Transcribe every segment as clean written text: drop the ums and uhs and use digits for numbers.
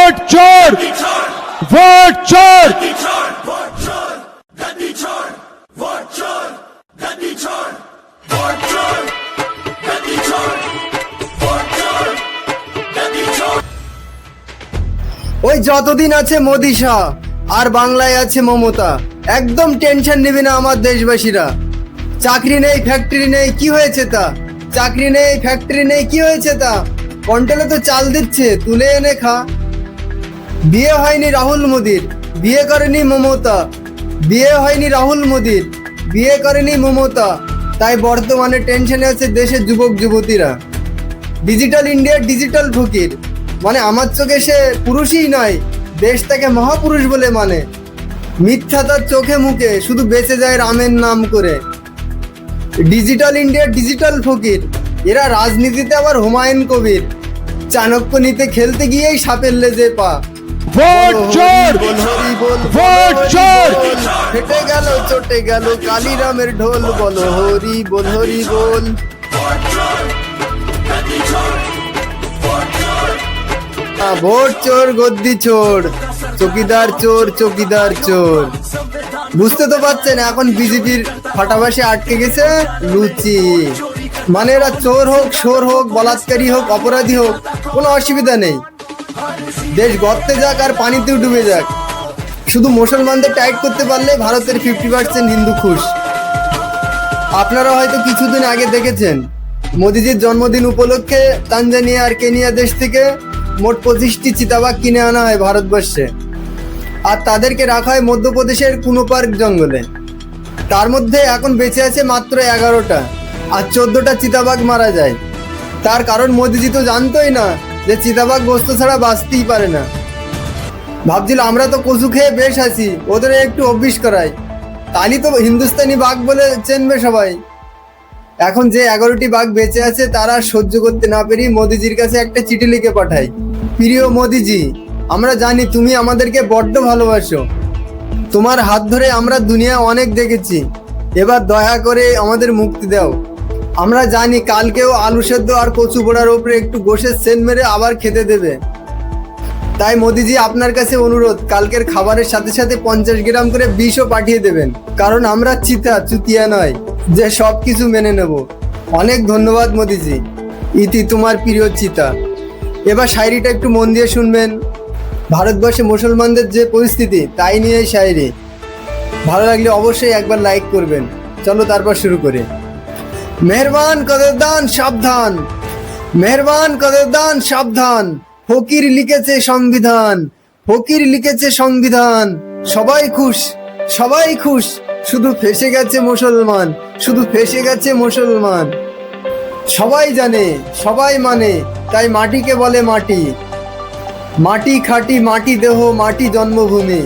Vote চোর, vote চোর। ওই যতদিন আছে মোদি শাহ আর বাংলায় আছে মমতা, একদম টেনশন নেবে না আমার দেশবাসীরা। চাকরি নেই, ফ্যাক্টরি নেই, কি হয়েছে তা? চাকরি নেই, ফ্যাক্টরি নেই, কি হয়েছে তা? কন্ট্রোলে তো চাল দিচ্ছে, তুলে এনে খা। বিয়ে হয়নি রাহুল মোদির, বিয়ে করেনি মমতা। বিয়ে হয়নি রাহুল মোদির, বিয়ে করেনি মমতা। তাই বর্তমানে টেনশনে আছে দেশের যুবক যুবতীরা। ডিজিটাল ইন্ডিয়ার ডিজিটাল ফকির, মানে আমার চোখে সে পুরুষই নয়, দেশ তাকে মহাপুরুষ বলে মানে। মিথ্যা তার চোখে মুখে, শুধু বেঁচে যায় রামের নাম করে। ডিজিটাল ইন্ডিয়ার ডিজিটাল ফকির, এরা রাজনীতিতে আবার হুমায়ুন কবির। চাণক্য নিতে খেলতে গিয়েই সাপের লেজে পা। ভোট চোর, ভোট চোর। ফেটে গেল চটে গেল কালীরামের ঢোল, বলো হরি বল হরি বল। ভোট চোর গদ্দি চোর, চকিদার চোর, চকিদার চোর। বুঝতে তো পারছেন এখন বিজেপির ফাটাবাসে আটকে গেছে লুচি। মানে এরা চোর হোক, সোর হোক, বলাৎকারী হোক, অপরাধী হোক, কোনো অসুবিধা নেই। দেশ গর্তে যাক আর পানিতেও ডুবে যাক, শুধু মুসলমানদের টাইট করতে পারলে ভারতের 50% হিন্দু খুশ। আপনারা হয়তো কিছুদিন আগে দেখেছেন মোদিজির জন্মদিন উপলক্ষে তানজানিয়া আর কেনিয়া দেশ থেকে মোট 25টি চিতাবাঘ কিনে আনা হয় ভারতবর্ষে, আর তাদেরকে রাখা হয় মধ্যপ্রদেশের কুনো পার্ক জঙ্গলে। তার মধ্যে এখন বেঁচে আছে মাত্র 11টা, আর 14টা চিতাবাঘ মারা যায়। তার কারণ মোদিজি তো জানতোই না যে চিতাবাঘ গোস্ত ছাড়া বাঁচতেই পারে না। ভাবছিল আমরা তো কচু খেয়ে বেশ আছি, ওদের একটু অভ্যিস করাই, তাহলে তো হিন্দুস্তানি বাঘ বলে চেনবে সবাই। এখন যে 11টি বাঘ বেঁচে আছে তারা সহ্য করতে না পেরে মোদিজির কাছে একটা চিঠি লিখে পাঠায়। প্রিয় মোদিজি, আমরা জানি তুমি আমাদেরকে বড্ড ভালোবাসো, তোমার হাত ধরে আমরা দুনিয়া অনেক দেখেছি, এবার দয়া করে আমাদের মুক্তি দাও। আমরা জানি কালকেও আলু সেদ্ধ আর কচু পোড়ার ওপরে একটু গোশের সেন মেরে আবার খেতে দেবে। তাই মোদিজি আপনার কাছে অনুরোধ, কালকের খাবারের সাথে সাথে 50 গ্রাম করে বিষও পাঠিয়ে দেবেন, কারণ আমরা চিতা চুতিয়া নয় যে সব কিছু মেনে নেব। অনেক ধন্যবাদ মোদিজি। ইতি তোমার প্রিয় চিতা। এবার শায়রিটা একটু মন দিয়ে শুনবেন। ভারতবর্ষে মুসলমানদের যে পরিস্থিতি তাই নিয়ে শায়রি। ভালো লাগলে অবশ্যই একবার লাইক করবেন। চলো তারপর শুরু করি। মেহরবান কদরদান সাবধান, মেহরবান কদরদান সাবধান, ফকির লিখেছে সংবিধান, ফকির লিখেছে সংবিধান। সবাই খুশ, সবাই খুশ, শুধু ফেসে গেছে মুসলমান, শুধু ফেসে গেছে মুসলমান। সবাই জানে, সবাই মানে, তাই মাটিকে বলে মাটি। মাটি খাটি, মাটি দেহ, মাটি জন্মভূমি,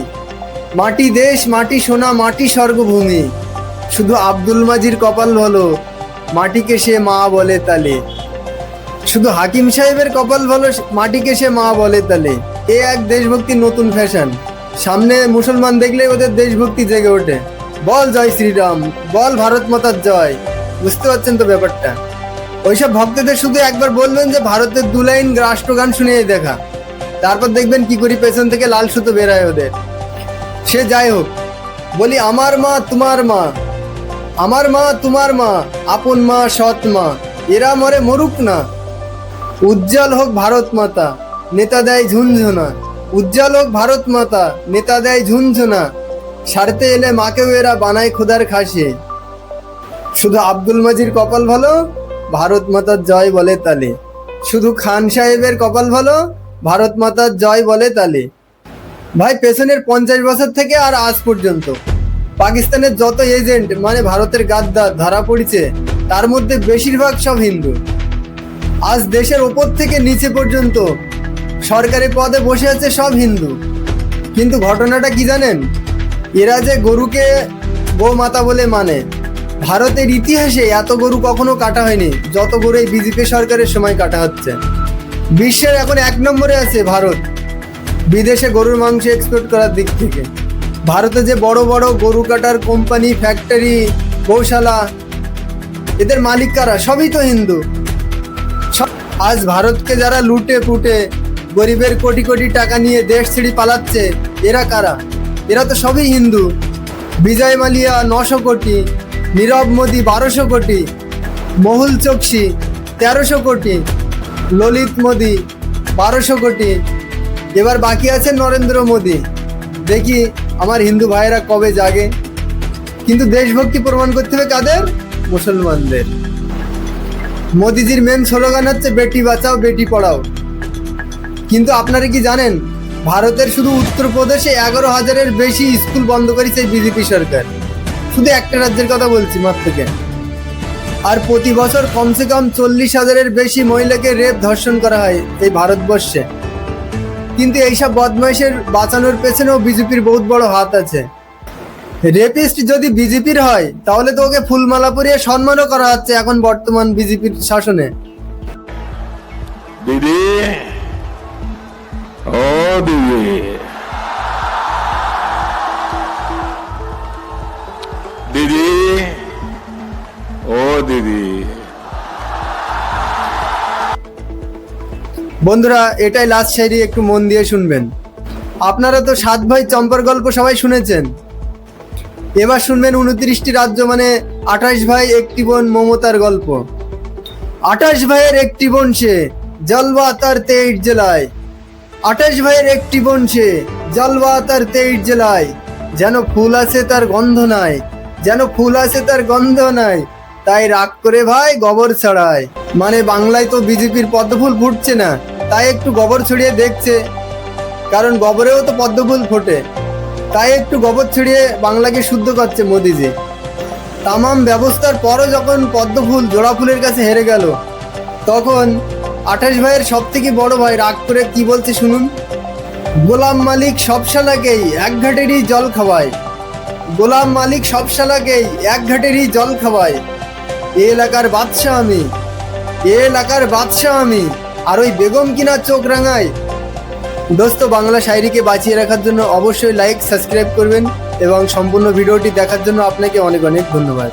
মাটি দেশ, মাটি সোনা, মাটি স্বর্গভূমি। শুধু আব্দুল মাজির কপাল ভালো, মাটিকে সে মা বলে তালে। শুধু হাকিম সাহেবের কপাল ভালো, মাটিকে সে মা বলে তালে। এ এক দেশভক্তির নতুন ফ্যাশন। সামনে মুসলমান দেখলে ওদের দেশভক্তি জেগে ওঠে। বল জয় শ্রীরাম, বল ভারত মাতার জয়। বুঝতে পারছেন তো ব্যাপারটা? ওইসব ভক্তদের শুধু একবার বলবেন যে ভারতের 2 লাইন রাষ্ট্রগান শুনিয়ে দেখা, তারপর দেখবেন কি করি পেছন থেকে লাল সুতো বেরায় ওদের। সে যাই হোক, বলি আমার মা তোমার মা, আমার মা তোমার মা, আপন মা সৎ মা, এরা মরে মরুক না। উজ্জ্বল হোক ভারত মাতা, নেতা দেয় ঝুনঝুনা। উজ্জ্বল হোক ভারত মাতা, নেতা দেয় ঝুনঝুনা। সারতে এলে মাকেও এরা বানায় খোদার খাসে। শুধু আব্দুল মাজির কপাল ভালো, ভারত মাতার জয় বলে তালে। শুধু খান সাহেবের কপাল ভালো, ভারত মাতার জয় বলে তালে। ভাই পেছনের 50 বছর থেকে আর আজ পর্যন্ত পাকিস্তানের যত এজেন্ট মানে ভারতের গাদ্দার ধরা পড়েছে, তার মধ্যে বেশিরভাগ সব হিন্দু। আজ দেশের ওপর থেকে নিচে পর্যন্ত সরকারি পদে বসে আছে সব হিন্দু। কিন্তু ঘটনাটা কি জানেন? এরা যে গরুকে গোমাতা বলে মানে, ভারতের ইতিহাসে এত গরু কখনো কাটা হয়নি যত গরু এই বিজেপি সরকারের সময় কাটা হচ্ছে। বিশ্বের এখন 1 নম্বরে আছে ভারত বিদেশে গরুর মাংস এক্সপোর্ট করার দিক থেকে। ভারতে যে বড় বড় গরু কাটার কোম্পানি, ফ্যাক্টরি, গৌশালা, এদের মালিক কারা? সবই তো হিন্দু। আজ ভারতকে যারা লুটে পুটে গরিবের কোটি কোটি টাকা নিয়ে দেশ ছেড়ে পালাচ্ছে, এরা কারা? এরা তো সবই হিন্দু। বিজয় মালিয়া 900 কোটি, নীরব মোদি 1200 কোটি, মহুল চোকসি 1300 কোটি, ললিত মোদি 1200 কোটি। এবার বাকি আছে নরেন্দ্র মোদি। দেখি আমার হিন্দু ভাইয়েরা কবে জাগে। কিন্তু দেশভক্তি প্রমাণ করতে হবে কাদের? মুসলমানদের। মোদিজির মেন স্লোগান হচ্ছে বেটি বাঁচাও বেটি পড়াও। কিন্তু আপনারা কি জানেন ভারতের শুধু উত্তরপ্রদেশে 11,000-এর বেশি স্কুল বন্ধ করেছে বিজেপি সরকার। শুধু একটা রাজ্যের কথা বলছি মাত্র। আর প্রতি বছর কমসে কম 40,000-এর বেশি মহিলাকে রেপ ধর্ষণ করা হয় এই ভারতবর্ষে। কিন্তু এইসব বদমাইশের বাঁচানোর পেছনেও বিজেপির বহুত বড় হাত আছে। রেপিস্ট যদি বিজেপির হয় তাহলে তো ওকে ফুলমালা পরিয়ে সম্মানও করা হচ্ছে এখন বর্তমান বিজেপির শাসনে। দিদি, ও দিদি, দিদি, ও দিদি। বন্ধুরা, এটাই লাস্ট শায়রি, একটু মন দিয়ে শুনবেন। আপনারা তো 7 ভাই চম্পার গল্প সবাই শুনেছেন। এবার শুনবেন 29টি রাজ্য মানে 28 ভাই একটি বোন মমতার গল্প। 28 ভাইয়ের একটি বোন সে, জলওয়া তার 23 জেলায়। 28 ভাইয়ের একটি বোন সে, জলওয়া তার 23 জেলায়। যেন ফুল আছে তার গন্ধ নাই, যেন ফুল আছে তার গন্ধ নাই, তাই রাগ করে ভাই গোবর ছড়ায়। মানে বাংলায় তো বিজেপির পদ্মফুল ফুটছে না, তাই একটু গোবর ছড়িয়ে দেখছে, কারণ গোবরেও তো পদ্মফুল ফোটে। তাই একটু গোবর ছড়িয়ে বাংলাকে শুদ্ধ করছে মোদিজি। তামাম ব্যবস্থার পরও যখন পদ্মফুল জোড়া ফুলের কাছে হেরে গেল, তখন 28 ভাইয়ের সব থেকে বড় ভাই রাগ করে কি বলছে শুনুন। গোলাম মালিক সব শালাকেই এক ঘাটেরই জল খাওয়ায়, গোলাম মালিক সব শালাকেই এক ঘাটেরই জল খাওয়ায়। এ এলাকার বাদশাহ আমি, এ এলাকার বাদশাহ আমি, আর ওই বেগম কিনা চোখ রাঙায়। দোস্ত, বাংলা শায়রিকে বাঁচিয়ে রাখার জন্য অবশ্যই লাইক সাবস্ক্রাইব করবেন এবং সম্পূর্ণ ভিডিওটি দেখার জন্য আপনাকে অনেক অনেক ধন্যবাদ।